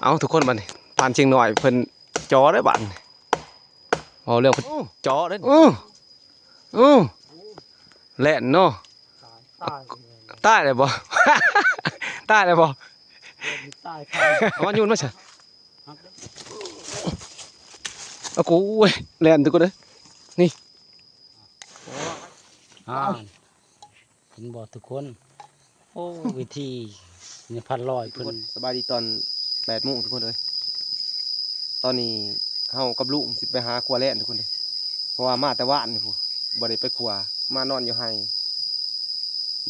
เอาทุกคนบัดนี้ผ่านเชียงหน่อยเพิ่นจอได้บัดเอาเรื่องเพิ่นจอได้แล่นเนาะใต้เลยบ่ ใต้เลยบ่เอามาโยนมาซะเอากูแล่นทุกคนเด้อนี่เห็นบ่ทุกคนโอ้วิธีเนี่ย1,100 ทุก เพิ่ คน นสบายดีตอน8 โมงทุกคนเลยตอนนี้เฮากับลุงสิไปหาครัวแล่นทุกคนเลยเพราะว่ามาแต่ว่านนี่พูบ่ได้ไปครัวมานอนอยู่ไห้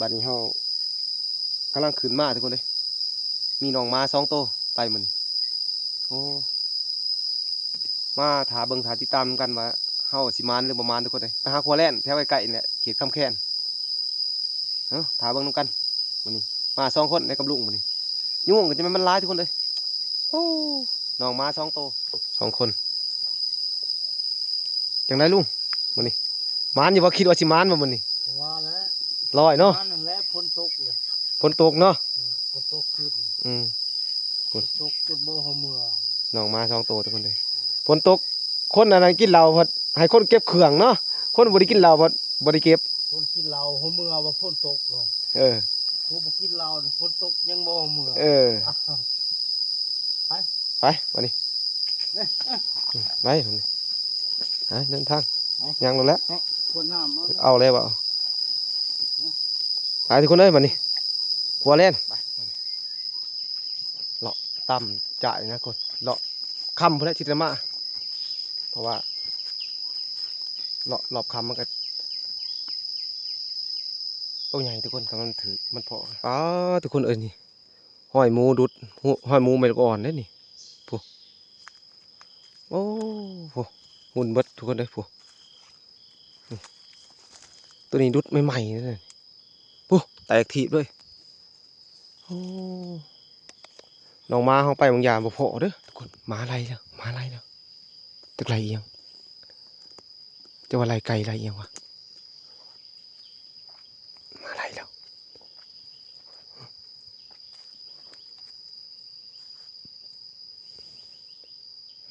บัดนี้เฮากำลังขึ้นมาทุกคนเลยมีน้องม้า2 ตัวไปมื้อนี้โอ้มาถาเบิ่งถาติดตามกันว่าเฮาสิมานหรือบ่มานทุกคนเลยไปหาครัวแล่นแถวใกล้ๆนี่แหละเขตคำแคนถาเบิ่งนำกันมื้อนี้มา2 คนในกับลุงมื้อนี้ยุ่งก็จะมันหลายทุกคนเลยโอ้น้องม้า2 ตัว2 คนจังไดลุงมื้อนี้มานอยู่บ่คิดว่าสิมานบ่มื้อนี้ ว่าแล้ว ลอยเนาะ นั่นแหละฝนตกเลย ฝนตกเนาะ ฝนตกขึ้น ฝ ฝนตกจนบ่หัวเมือง น้องม้า2 ตัวทุกคนเลยฝนตกคนอันนั้นกินเหล้าพอดให้คนเก็บเครื่องเนาะคนบ่ได้กินเหล้าพอดบ่ได้เก็บ คนกินเหล้าหัวเมืองว่าฝนตกลง เออ ผู้บ่กินเหล้าฝนตกยังบ่หัวเมือง เออ ไป ไปวันนี้ไปวันนี้เดินทางยังลงแล้ว ขวดน้ำ เอาเลยบ่ไปทุกคนเลยวันนี้กลัวเล่นไปเลาะต่ำจ่ายนะคนเลาะคำพระชิตมาเพราะว่าเลาะรอบคำมันก็ตัวใหญ่ทุกคนกำลังถือมันพอทุกคนเอ้ยนี่ห้อยหมูดุดห้อยหมูไม่อ่อนเด้นี่ผู้โอ้ผู้หุ่นเบิดทุกคนเลยผู้ตัวนี้ดุดใหม่ๆนี่ผู้แตกทีด้วยโอ้น้องมาเขาไปบางอย่างบ่พอเด้อทุกคนมาอะไรแล้วมาอะไรแล้วตึกไรเอียงจะว่าไรไก่ไรเอียงวะมาอะไรแล้ว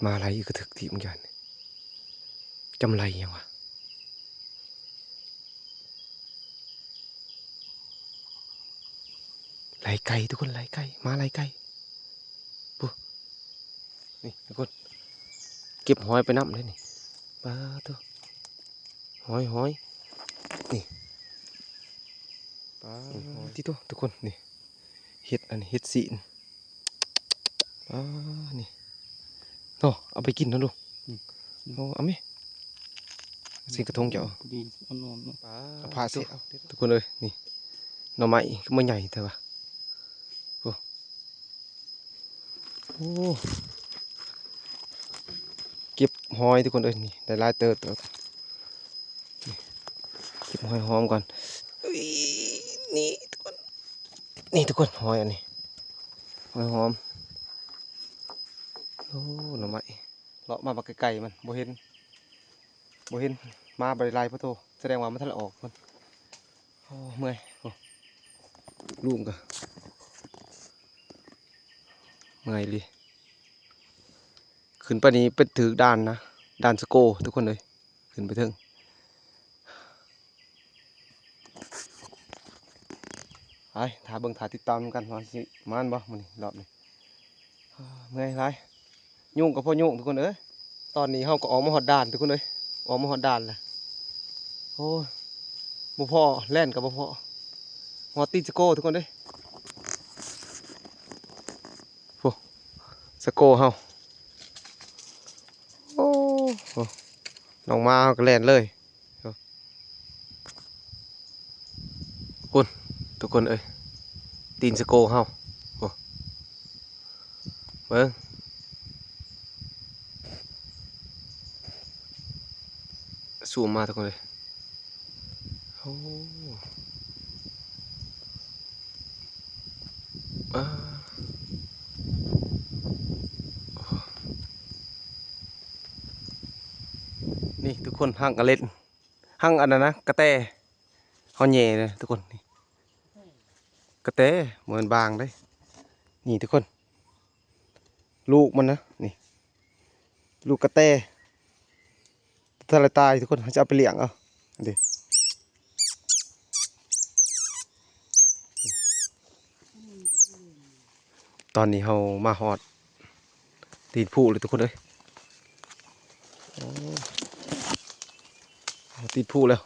มาอะไรอีกกระถึกทีบางอย่างจำไรเอียงวะไรไก่ทุกคนไรไก่มาไรไก่ปุ๊นี่ทุกคนเก็บหอยไปน้ำเลยนี่ปลาตัวหอยนี่ปลาที่ตัวทุกคนนี่เห็ดอันนี้เห็ดสีนนี่โอ้เอาไปกินนะลูกเอาไหมสิกระทงเจ้าดีอ่อนๆ เอาผ้าเสียทุกคนเลยนี่หน่อไม้ก็ไม่ใหญ่แต่ว่าโอ้เก็บหอยทุกคนเลยนี่ได้ลายเติร์ดเก็บหอยหอมก่อนนี่ทุกคนหอยอันนี้หอยหอมโอ้หน่อไม้เลาะมาบักไก่มันบ่เห็นมาบริไลพระโตแสดงว่ามันทันออกคนโอ้เมื่อยลูกกะเมื่อยเลยขึ้นไปนี้เป็นถือด่านนะด่านสโกทุกคนเลยขึ้นไปถึงไปถ่ายเบิ่งถ่ายติดตามกันว่าสิมานบ่มันนี่รอบนี้เมื่อยไรยุ่งกับพ่อยุ่งทุกคนเอ้ยตอนนี้เฮาก็ออกมาหอดด่านทุกคนเลยออกมาหอดด่านแหละโอ้บ่พ่อแล่นกับบ่พ่อหอดตีสโกทุกคนเลยโอ้สโกเฮาโอ้น้องมาก็แล่นเลยคุณทุกคนเอ้ยตีนสโกเฮาโอ้เบิ่งสูมมาทุกคนเลยโอ้นี่ทุกคนหั่งอเล็ดหั่งอันนั้นนะกระแตเขาแย่เลยทุกคนนี่กระแตเหมือนบางเลยนี่ทุกคน ลูกมันนะนี่ลูกกระแตถ้าอะไรตายทุกคนเขาจะเอาไปเลี้ยงเอาดิตอนนี้เรามาหอดตีนผู้เลยทุกคนเลยโอ้ตีนผู้แล้ว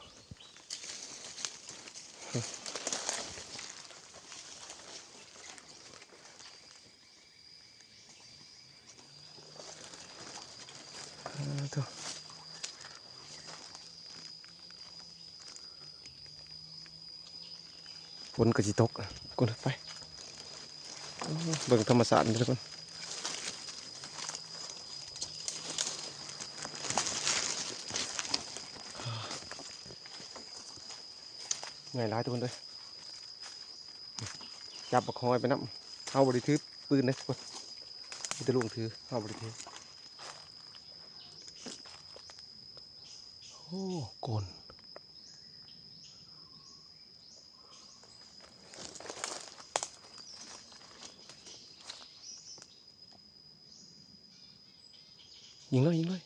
ฝนก็สิตกคนไปเบิ่งธรรมศาสตร์ทุกคนไงร้ายทุกคนเลยจับบักหอยไปน้ำเอาบริถือปืนเลยทุกคนมีแต่ลุงถือเอาบริถือโอ้โกนยิงเลยยิงเลย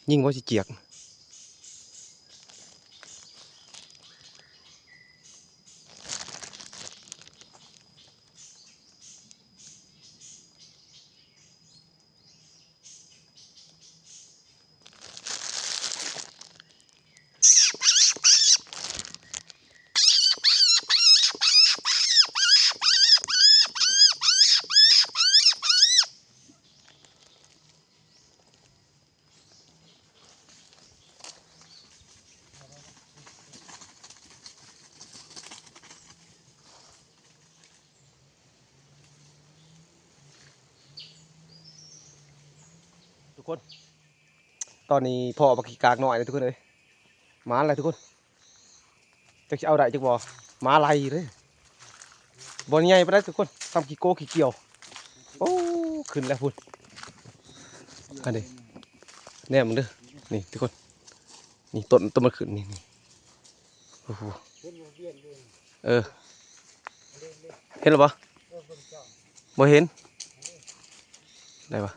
ยิงว่าสิเจียกทุกคนตอนนี้พ่อบักขี้กากหน่อยเลยทุกคนเลยมาอะไรทุกคนจะเอาได้จักบ่มาไล่เลยบอลใหญ่ไปได้ทุกคนทำขี้โก้ขี้เกี่ยวโอ้ขึ้นแล้วพุ่นอันนี้แน่มึงเด้อนี่ทุกคนนี่ต้นมันขึ้นนี่โอ้โหเออเห็นหรือเปล่าบ่เห็นได้ปะ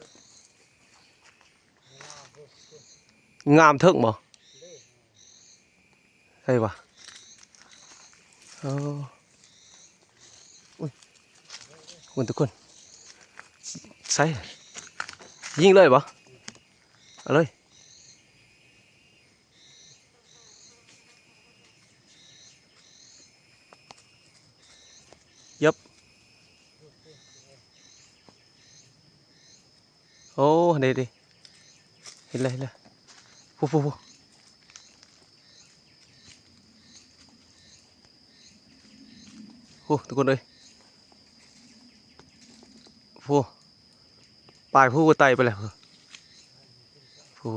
งามเถิงบ่ใช่ปะเอออุ้ยคุณทุกคนใส่ยิงเลยปะเอาเลยยับโอ้เดี๋ยวเห็นเลยฟูทุกคนเลยฟูปลายฟูก็ไตไปแล้วฟู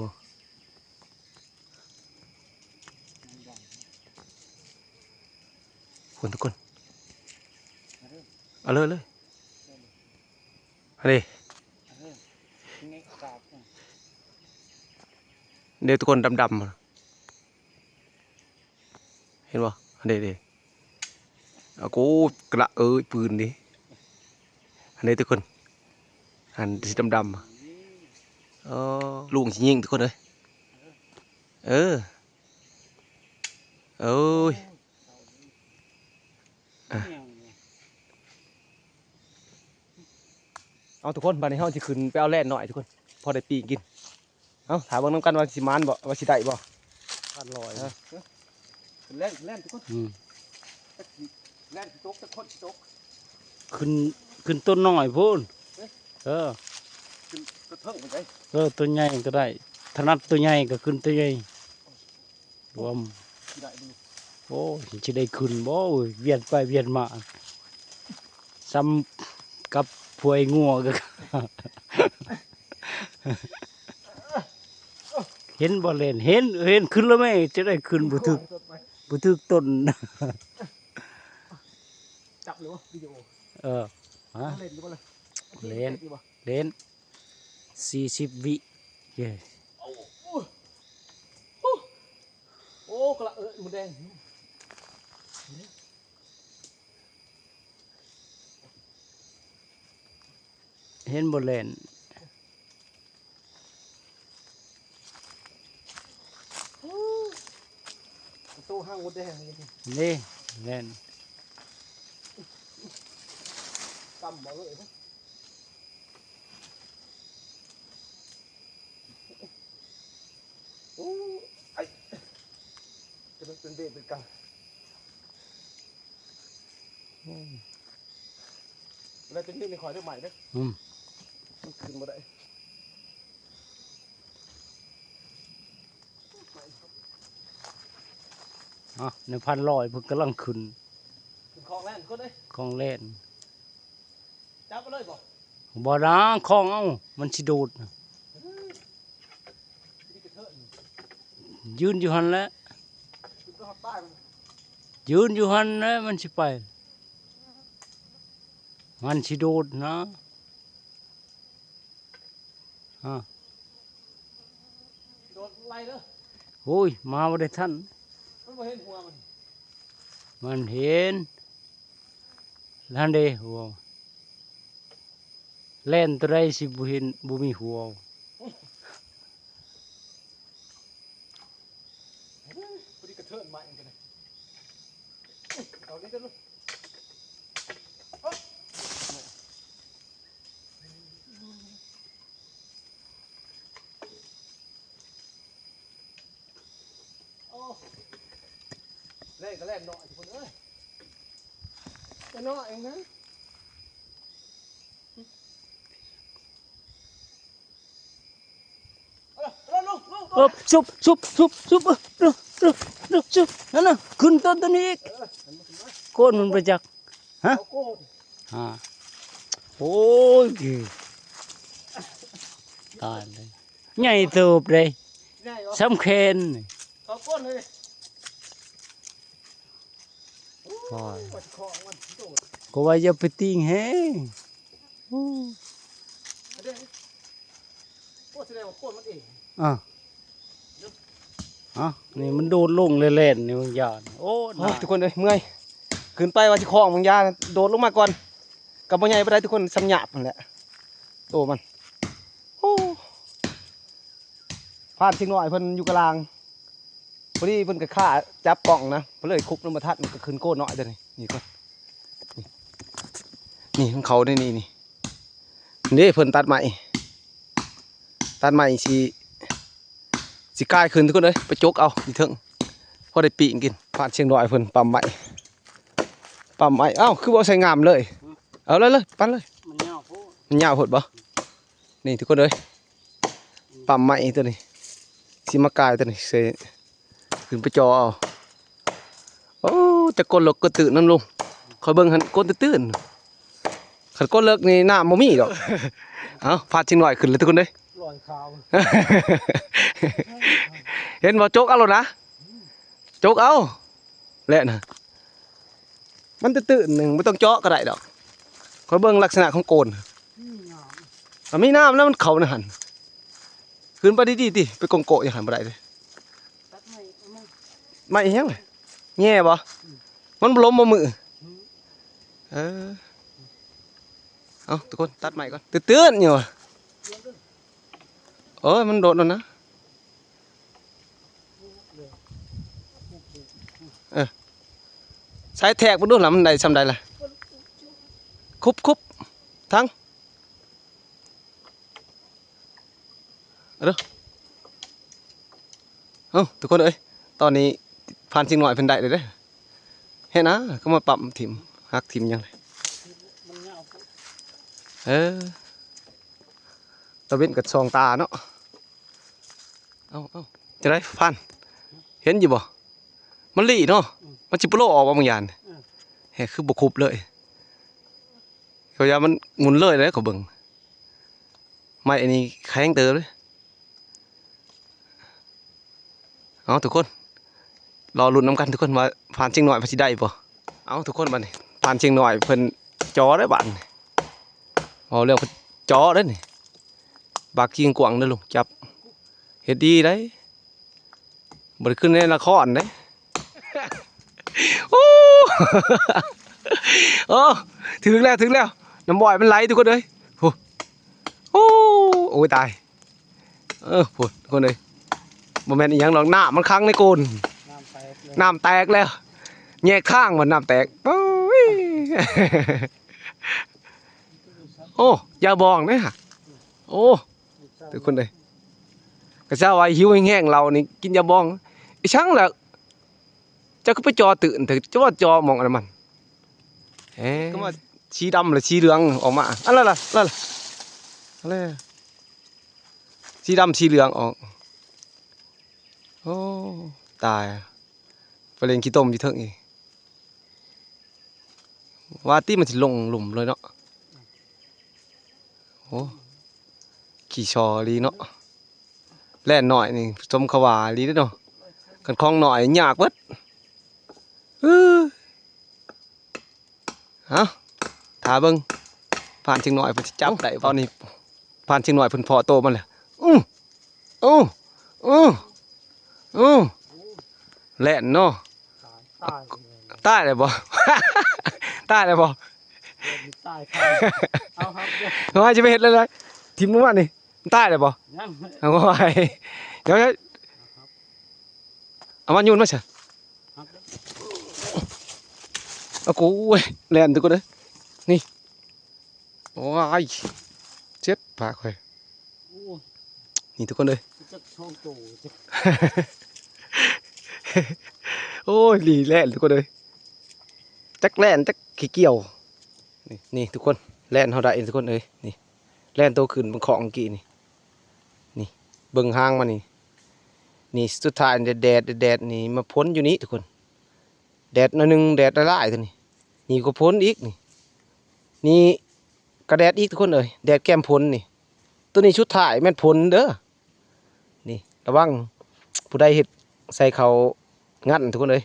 คุณทุกคนเอาเลยอันนี้เดี๋ยวทุกคนดำเห็นป่ะอันนี้เอากูกระปืนดิอันนี้ทุกคนอันสีดำลุงสิยิงทุกคนเลยเออเอ้ยเอาทุกคนบัดนี้เฮาสิขึ้นไปเอาแล่นหน่อยทุกคนพอได้ปีกินเอาถามว่าน้ำกันว่าสิมานบ่ว่าสิได้บ่พันลอยแล่นทุกคนแล่นตกตะคนตกขึ้นต้นน้อยพูนเออ ขึ้นกระเทิงไปได้ตัวใหญ่ก็ได้ถนัดตัวใหญ่ก็ขึ้นตัวใหญ่รวมโอ้จะได้ขึ้นบ่เวียนไปเวียนมาซ้ำกับพวยงัวก็ เห็นบ่เล่นเห็นขึ้นแล้วไหมจะได้ขึ้นบุทึกต้น จับหรือว่าวิดีโอฮะเล่นหรือเปล่าเล่น40 วิเย้โอ้กระหมูแดง เห็นบ่เล่น ตู้ห้างมดแดงนี่ นี่เล่น กำบ่เลยนะโอ้ไอ้จะเป็นเบ็ดเป็นกันแล้วเป็นนี่ในคอยเรื่องใหม่เด้อมันขึ้นมาได้ในพันลอยเพิ่งกำลังขึ้น ขึ้นคลองแล่นก็ได้ ของเล่น จับไปเลยบ่ บ่นะของเอ้ามันสิโดด นี่กระเทอะ ยืนอยู่หันแหล้ว ขึ้นไปหอดใต้มัน ยืนอยู่หันแหล้วมันสิไป มันสิโดดนะ โดนไล่เด้อ โอ้ยมาบ่ได้ทัน มันบ่เห็นหัวมัน มันเห็นทันเด้หัวเล่นตัวใดสิบ่เห็นบ่มีหัว พอดีกระเทอะใหม่กันเลยเอานี่เด้อลูกเล่นก็เล่นหน่อยทุกคนเอ้ยเล่นหน่อยเองนะลูก ชุบนั่นน่ะขึ้นต้นนี้อีกโคนมันไปจักฮะ เอาโก้ โอ้ยตายเลยใหญ่เติบเลย ง่ายเหรอ สำคัญ เอาก้นเลย โอ้ย ปัดคอมันโดด ก็ว่าอย่าไปติงแฮง เด้โก้แสดงว่าก้นมันเอง นี่มันโดดลงเล่นๆนี่มันยานโอ้หนา ทุกคนเลยเมื่อยขึ้นไปว่าจะคล้องมึงยาโดดลงมาก่อนกับบ่ใหญ่ไปได้ทุกคนสำหยาบนั่นแหละโตมันโอ้พลาดทิ้งหน่อยเพิ่นอยู่กลางพอดีเพิ่นก็ฆ่าจับกล่องนะเพิ่นเลยคุบน้ำมาทัดมันก็ขึ้นโก้หน่อยเด้อนี่ก่อนนี่ของเขาได้นี่นี่เพิ่นตัดใหม่สิกลายขึ้นทุกคนเลยไปจกเอาอีเถิงพอได้ปีกินผ่านเชียงดอยเพิ่นปั๊มใหม่อ้าวคือบ่ใส่งามเลยเอาเลยปั้นเลย มันยาวโพด มันยาวโหดบ่นี่ทุกคนเลยปั๊มใหม่ตัวนี้สิมากายตัวนี้เสขึ้นไปจอเอาโอ้แต่ก้นเลิกก็ตื่นน้ำลงคอยเบิ่งหันก้นตื่นขันก้นเลิกนี่น้ำบ่มีดอกเอาผ่านเชียงดอยขึ้นเลยทุกคนเลย ลอยขาว เห็นบ่โจกเอาแล้วนะโจกเอาแหละนะมันตื่นหนึ่งไม่ต้องเจาะก็ได้ดอกคอยเบิ่งลักษณะของโกนมีน้ำแล้วมันเขานะหันขึ้นไปดีๆติไปกงโกะอย่างหันบ่ได้เลยไม่เหี้ยงเลยแง่บ่มันล้มบ่มือเอาทุกคนตัดใหม่ก่อนตื่นๆอยู่เอ้ยมันโดดแล้วนะใช้แทกไปดูหล่ะมันได้ซำใดล่ะคุบทั้งเอาทุกคนเอ้ยตอนนี้ผ่านจริงหน่อยเพิ่นได้เลยเด้อเฮ็ดนะก็มาปรับถิ่มหักถิ่มยังไงตะเว้นกับซองตาเนาะเอาจะได้ผ่านเห็นอยู่บ่มันหลีเนาะมันจิโปโลออกว่าบางอย่างเฮ้คือบ่คุบเลยเขายามันหมุนเลยเขาเบิ่งไม่อันนี้แข็งเตอเลยเอาทุกคนรอลุ้นน้ำกันทุกคนว่าผ่านเชียงหน่อยพอสิได้บ่เอาทุกคนบัดนี้ผ่านเชียงหน่อยเพิ่นจอได้บัดนี้เอาเรื่องจอได้นี่บากกิ้งกวางเด้อลุงจับเฮ็ดดีได้บ่ได้ขึ้นในละครเด้โอ้ โอ้ถึงแล้วน้ำบ่อยมันไหลทุกคนเลยโอ้ โอ้ยตายปวดคนเลยบ่แม่นอีหยังหรอกน้ำมันค้างในโกน น้ำแตกแล้วแยกข้างมันน้ำแตกโอ้ย โอ้ยาบองเนี่ยโอ้ทุกคนเลยกระเช้าไว้หิวแห้งๆเรานี่กินยาบองไอ้ช่างแหละเจ้าก็ไปจอตื่นเถอะจะว่าจอมองอะไรมันก็มาชีดำหรือชีเหลืองออกมาอะไรล่ะอะไรชีดำชีเหลืองออกโอ้ตายไปเล่นขี้ต้มอยู่เถิงอีกว่าที่มันสิลงหลุมเลยเนาะโอ้ขี่ชอลีเนาะแล่นหน่อยนี่ชมขวาลีเด้อเนาะกันคลองหน่อยยากเบิดฮะถ่าเบิ่งผ่านเชียงหน่อยเพิ่นสิจับได้ตอนนี้ผ่านเชียงหน่อยเพิ่นพอโตมันแหละอู้อู้อู้แล่นเนาะตายเลยบ่ ตายเลยบ่ ตายครับเอาครับเดี๋ยว น้อยจะไปเฮ็ดเลยทิมนู้นว่านี่ตายเลยบ่ ยัง เอาไว้เดี๋ยวเอามาโยนมาซะ ครับ เอากูเว้ยแล่นทุกคนเด้อนี่โอ้ยเจ็ดปากเว้ย โอ้ นี่ทุกคนเลย จะช่องโตจะ โอ้ยหลีแล่นทุกคนเลยจักแล่นจักขี้เกี่ยวนี่ทุกคนแล่นเฮาได้ทุกคนเอ้ยนี่แล่นโตขึ้นเป็นของกี่นี่เบิ่งหางมันนี่สุดท้ายแดดนี่มาพ้นอยู่นี่ทุกคนแดดหน่อยนึงแดดละลายตัวนี่ก็พ้นอีกนี่กระแดดอีกทุกคนเอ้ยแดดแก้มพ้นนี่ตัวนี้ชุดถ่ายแม่นพ้นเด้อนี่ระวังผู้ใดเฮ็ดใส่เขางัดทุกคนเอ้ย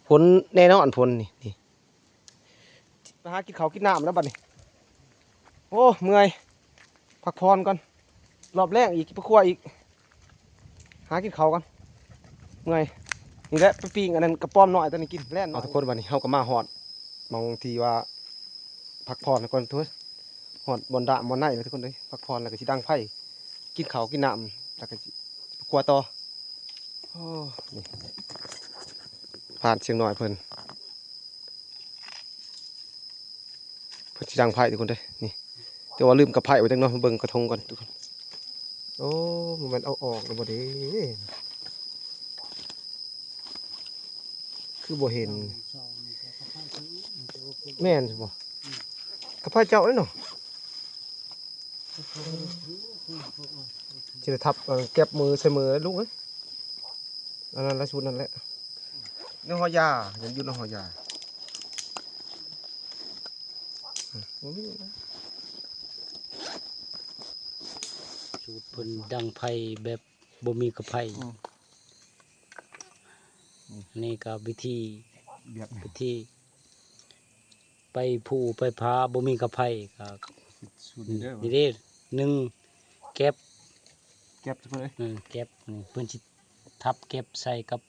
พ้นแน่นอนพ้นนี่ไปหากินข้าวกินน้ำแล้วบัดนี้โอ้เมื่อยพักผ่อนก่อนรอบแรกอีกไปครัวอีกหากินข้าวกันเมื่อยนี่แหละไปปิ้งอันนั้นกระป้อมน้อยตอนนี้กินแล่นทุกคนบัดนี้เฮาก็มาฮอดมองทีว่าพักผ่อนก่อนทุกคนฮอดบอนดะบอนไหนเลยทุกคนเลยพักผ่อนแล้วก็สิดังไผ่กินข้าวกินน้ำแล้วก็สิไปครัวต่อโอ้นี่ผ่านเชียงน้อยเพิ่นสิดังไผ่ทุกคนเลยนี่แต่ว่าลืมกับไผ่ไว้จังเนาะมาเบิ่งกระทงก่อนทุกคนโอ้มันเอาออกแล้วบ่เด้คือบ่เห็นแม่นใช่บ่กับไผ่เจ้าเลยเนาะสิได้ทับเก็บมือใส่มือแล้วลูกเอ้ยอันนั้นละชุดนั่นแหละเนื้อหอยายังอยู่เนื้อหอยาสูตรเพิ่นดังไผ่แบบบ่มีกระไผ่นี่ก็วิธีไปผู้ไปพาบ่มีกระไผ่ก็นี่เด้หนึ่งเก็บ ทุกคนเลย เก็บนี่เพิ่นสิทับเก็บใส่กับ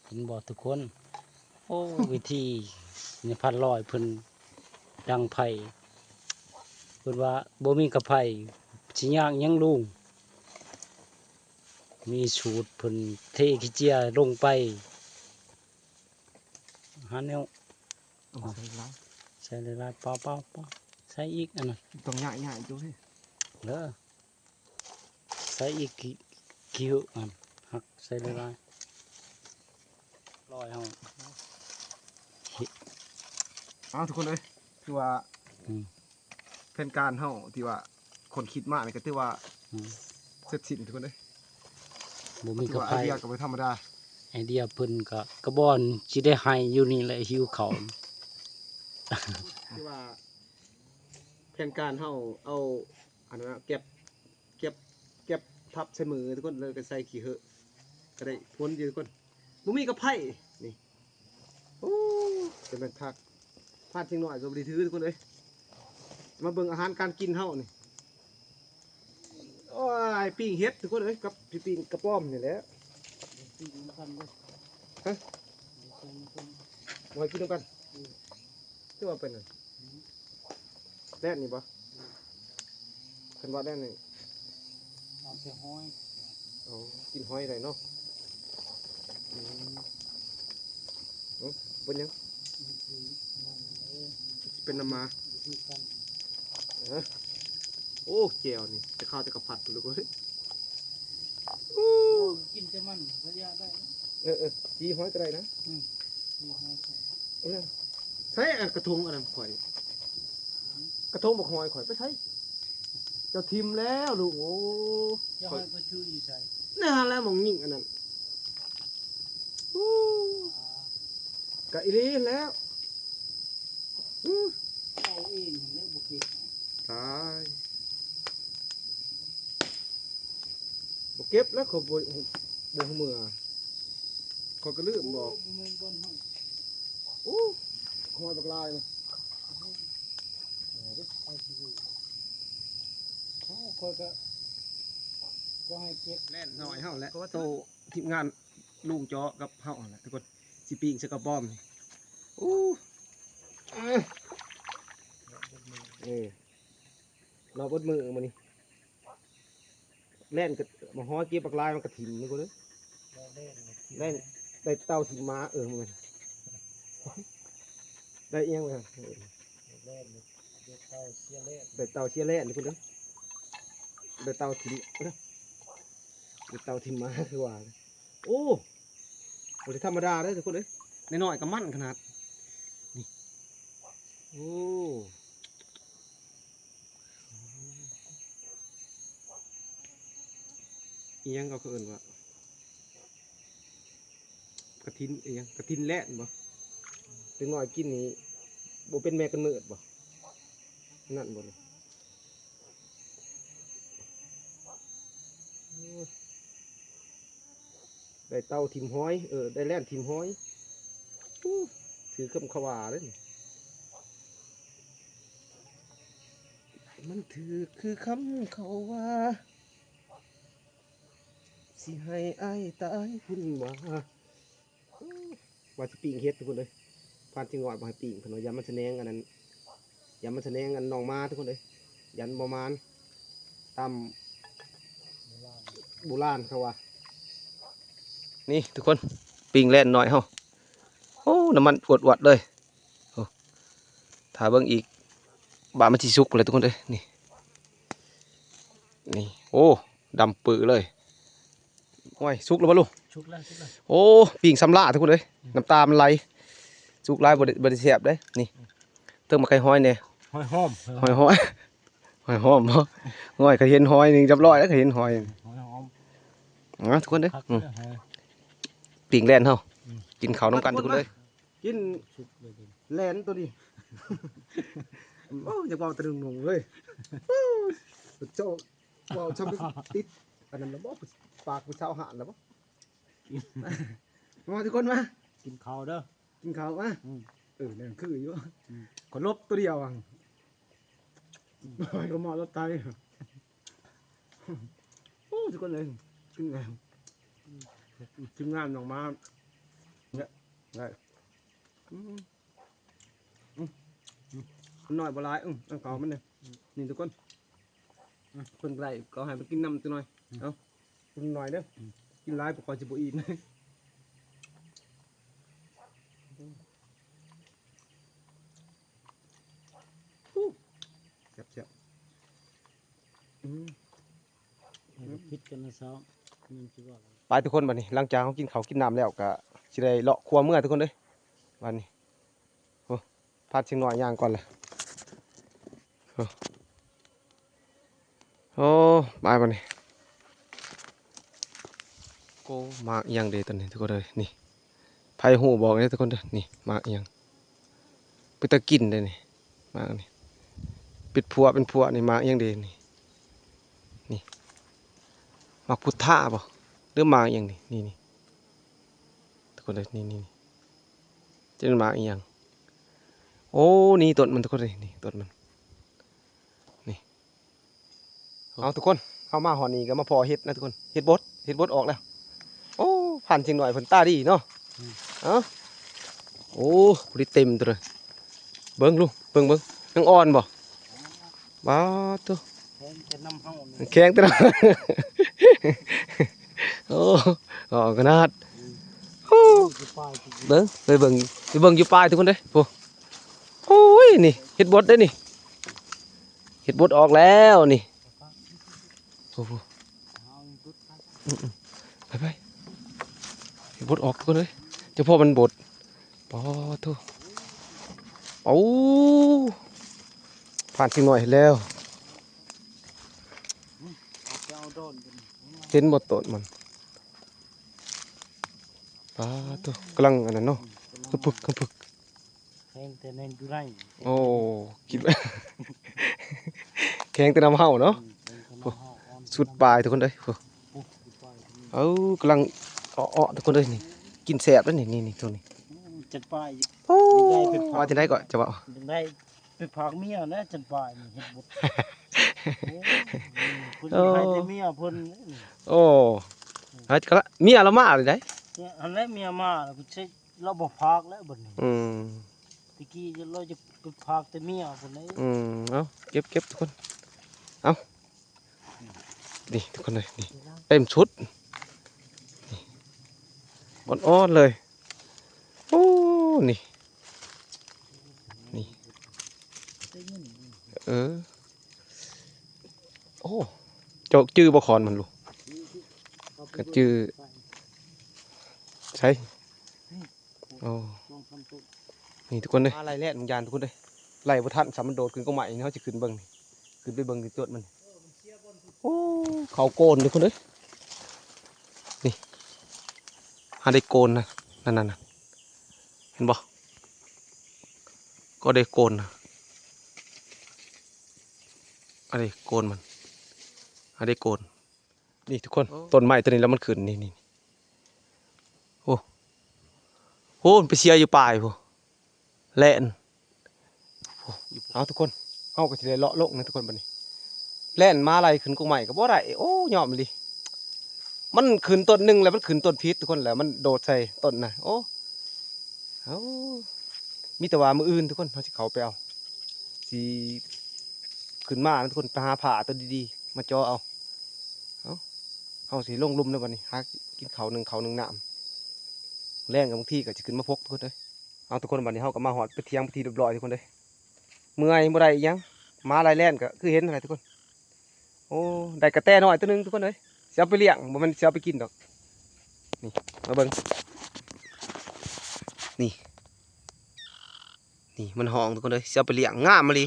เห็นบ่ทุกคนโอ้วิธีนี่พันร้อยเพิ่นดังไผ่เพิ่นว่าบ่มีกระไผ่สิย่างยังลุงมีสูตรเพิ่นเทขี้เจียลงไปหาแนวใส่หลายๆเปล่าใส่อีกอันนั้น ต้องง่ายๆดูสิ เด้อใส่อีกคิวอันหักใส่หลายๆร้อยเฮา เอาทุกคนเลยคือว่าแผนการเฮาที่ว่าคนคิดมากนี่ก็ถือว่าเสร็จสิ้นทุกคนเลย บ่มี ถื ก อ ระ ว่าไอ ไผ่ เดียก็ไม่ธรรมดา ไอเดียเพิ่นก็กระบอนสิได้ให้อยู่นี่แหละหิวเขาว คือว่าแผนการเฮาเอาอันนั้นเก็บทับใส่มือทุกคนเลยก็ใส่ขี้เหอะก็ได้พ้นอยู่ทุกคนบ่มีกระไผ่นี่โอ้จะเป็นคักพลาดทิ้งหน่อยก็บ่ได้ถือทุกคนเลยมาเบิ่งอาหารการกินเฮานี่โอ้ยปิ้งเฮ็ดทุกคนเอ้ยกับพี่ปิ้งกระป้อมนี่แหละฮะมากินด้วยกันคือว่าเป็นไง แล่นนี่บ่คันว่าแล่นนี่ เอาแต่ห้อย เอากินหอยได้เนาะอืมเป็นยังเป็นน้ำมาโอ้เจียวนี่จะข้าวจะกระผัดลูกเอ้ย กินแต่มันระยะได้ จีหอยก็ได้นะ มีห้อย ใช้กระทงอะไรข่อย กระทงบอกหอยข่อยไปใช้เจ้าทิมแล้วลูกโอ้ จะให้ไปชื่ออยู่ใส่ น่าแล้วมองยิ่งอันนั้นกะอีลีแล้ว เอาเองแล้วบุกเก็บ ตายบอกเก็บแล้วเขาบ่เมื่อเขาก็ลืมบอก มันบนห้อง โอ้หอยบักลายมา ไปที่อยู่เขาคอยก็ให้เก็บ แล่นหน่อยเฮาแหละโตทีมงานลุงจอกับเฮาแหละทุกคนสิปีงใส่กระบอมนี่โอ้เราเบดมือมานี่แล่นกับมาฮ้อเก็บบักลายมันกระถิ่นนี่กูเลยแล่นได้เต้าถิ่นม้ามันได้เอียงเลยได้เต้าเชียแล่นนี่กูเลยได้เต้าถิ่นได้เต้าถิ่นม้าคือว่าโอ้โหธรรมดาเลยทุกคนเลยน้อยๆก็มั่นขนาดนี่โอ้อีหยังก็เอิ้นว่ากระทินอีหยังกระทินแล่นบ่ถึงน้อยกินนี่บ่เป็นแม่กันเนิดบ่นั่นบ่เลยได้เต้าทิมห้อยได้แล่นทิมห้อยถือคำขวาเลยนี่มันถือคือคำเขาว่าสิให้อ้ายตายพุ่นว่าสิปีงเฮ็ดทุกคนเลยพานจิงหอดมาให้ปีงเพิ่นว่ายันมันแสดงอันนั้นยันมันแสดงอันน้องมาทุกคนเลยยันประมาณตามโบราณเขาว่านี่ทุกคนปีงแล่นหน่อยเฮาโอ้น้ำมันอวดๆเลยถ้าเบิ่งอีกบามันสิสุกเลยทุกคนเลยนี่โอ้ดำปื้อเลยโอ้ยสุกแล้วบ่ลูก ชุกแล้ว โอ้ปิ่งสำลาทุกคนเลยน้ำตามันไหลสุกไหลบริเสียบได้นี่เติมมาไข่ห้อยเนี่ย ห้อยหอม หอยห้อยหอยหอมบ่ง่อยเคยเห็นหอยนี่จับร้อยแล้วเคยเห็นหอย ห้อยหอม ทุกคนเด้อ คักเลย ปิ่งแล่นเฮากินข้าวน้ำกันทุกคนเลยกิน ชุกเลย แล่นตัวนี้โอ้อยากบอกตะลึงหนุ่งเลยเจ้าบอกชอบติดอันนั้นแล้วบ่ปากผู้สาวหานแล้วบ่มาทุกคนมา กินข้าวเด้อ กินข้าวมา นั่นคืออยู่ อืม ขอลบตัวเดียวอ่ะก็มอรถไตโอ้ทุกคนเลยขึ้นไงทีมงานออกมาเนี่ยได้หน่อยบลายตั้งเก่ามันเนี่ยนี่ทุกคนคนไรก็ให้มันกินน้ำตัวหน่อยเอากินหน่อยเด้อกินหลายปกติจะบ่อิ่มเจ็บพิษกันนะสาวมันสิว่า ไปทุกคนบัดนี้หลังจากเขากินข้าวกินน้ำแล้วก็สิได้เลาะครัวเมื่อทุกคนเลยบัดนี้โอ้พาดเชียงหน่อยย่างก่อนเลยโอ้ไปบัดนี้โก้มาอีหยังเดตอนนี้ทุกคนเลยนี่ไผ่หูบอกเลยทุกคนเด้อนี่มาอีหยังไปตะกินเลยนี่มาอันนี้เป็นผัวนี่มาอีหยังเดนี่มาพุทธะบ่หรือมาอีหยังนี่ทุกคนเลยนี่จะเป็นมาอีหยังโอ้นี่ต้นมันทุกคนเลยนี่ต้นมันนี่เอาทุกคนเข้ามาหอนี้ก็มาพอเฮ็ดนะทุกคนเฮ็ดบดออกแล้วโอ้ผ่านจริงหน่อยผลตาดีเนาะโอ้พอดีเต็มตัวเลยเบิ้งลูกเบิ้งยังอ่อนบ่ บ้าตัว แข็งจะนำเฮานี่ แข็งตัวนั้น โอ้อ๋อขนาดโอ้ สิปลายสิ เบิ่งไปเบิ่งไปเบิ่งอยู่ปลายทุกคนเด้โอ้โอ้ยนี่เฮ็ดบดได้นี่เฮ็ดบดออกแล้วนี่โอ้โห เอาดุดไป ไปไปเฮ็ดบดออกทุกคนเลยเจ้าพ่อมันบดปอทุโอ้ผ่านสิ่งหน่อยแล้ว เอาโดนกัน เห็นบดต้นมันปลาตัวกำลังอันนั้นเนาะกระปึกกระปึก แข็งแต่ในดูไร โอ้คิดว่า แข็งแต่น้ำเห่าเนาะสุดปลายทุกคนเลยโอ้เอากำลังอ้อๆทุกคนเลยนี่กินแสบแล้วนี่นี่ตัวนี้ จัดปลาย โอ้ ได้ไปพา ว่าจะได้ก่อนจะว่า ได้ไปพากเมียนะจัดปลายนี่เฮ็ดบุญเพิ่นให้แต่เมียเพิ่น โอ้อาจจะละเมียเรามาเลยได้ เนี่ยอันนั้นเมียมาแล้วก็ใช้เราบ่พากแล้วบัดนี้ อืม ตะกี้เราจะไปพากแต่เมียเพิ่นเลย เอาเก็บทุกคนเอานี่ทุกคนเลยนี่เต็มชุดนี่อ่อนๆเลยโอ้นี่นี่เออโอ้เจ้าจื้อบ่คอนมันลูกก็จื้อใช่โอ้นี่ทุกคนเลยอะไรแล่นมึงยานทุกคนเลยไล่บ่ทันสามมันโดดขึ้นก็ใหม่นี่เขาจะขึ้นเบิ่งนี่ขึ้นไปเบิ่งที่ตัวมันโอ้เขาโกนทุกคนเลยนี่หาได้โกนนะนั่นเห็นบ่ก็ได้โกนนะอะไรโกนมันอะไรโกนนี่ทุกคนต้นไม้ตัวนี้แล้วมันขึ้นนี่โอ้โหมันไปเชียร์อยู่ปลายพวกแล่นโอ้เอาทุกคนเอาก็จะได้เลาะโลกนะทุกคนบัดนี้แล่นมาอะไรขึ้นกงใหม่ก็บ่ได้โอ้ยอมเลยมันขึ้นต้นหนึ่งแล้วมันขึ้นต้นพิษทุกคนแล้วมันโดดใส่ต้นน่ะโอ้เอามีแต่ว่ามืออื่นทุกคนเขาจะเขาไปเอาสีขึ้นมาทุกคนไปหาผ่าตัวดีๆมาจ่อเอาสีลงลุ่มนะวันนี้หากินเขาหนึ่งน้ำแรงกับบางที่ก็จะขึ้นมาพกทุกคนเลยเอาทุกคนวันนี้เขาก็มาหอดไปเที่ยงไปทีเรียบร้อยทุกคนเลยเมื่อยบ่ได้อีกยังมาลายแล่นก็คือเห็นอะไรทุกคนโอ้ได้กระแตน้อยตัวหนึงทุกคนเลยเสียไปเลี้ยงบ่แมันเสียไปกินดอกนี่มาเบิ่งนี่มันห้องทุกคนเลยเสียไปเลี้ยงงามมาลี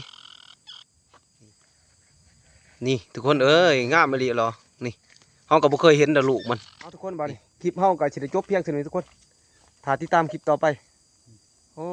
นี่ทุกคนเอ้ยงามมาลีหรอนี่เฮาก็บ่เคยเห็นดอกลูกมันเอาทุกคนบัดนี้คลิปเฮาก็สิได้จบเพียงเท่านี้ทุกคนถ้าติดตามคลิปต่อไปโอ้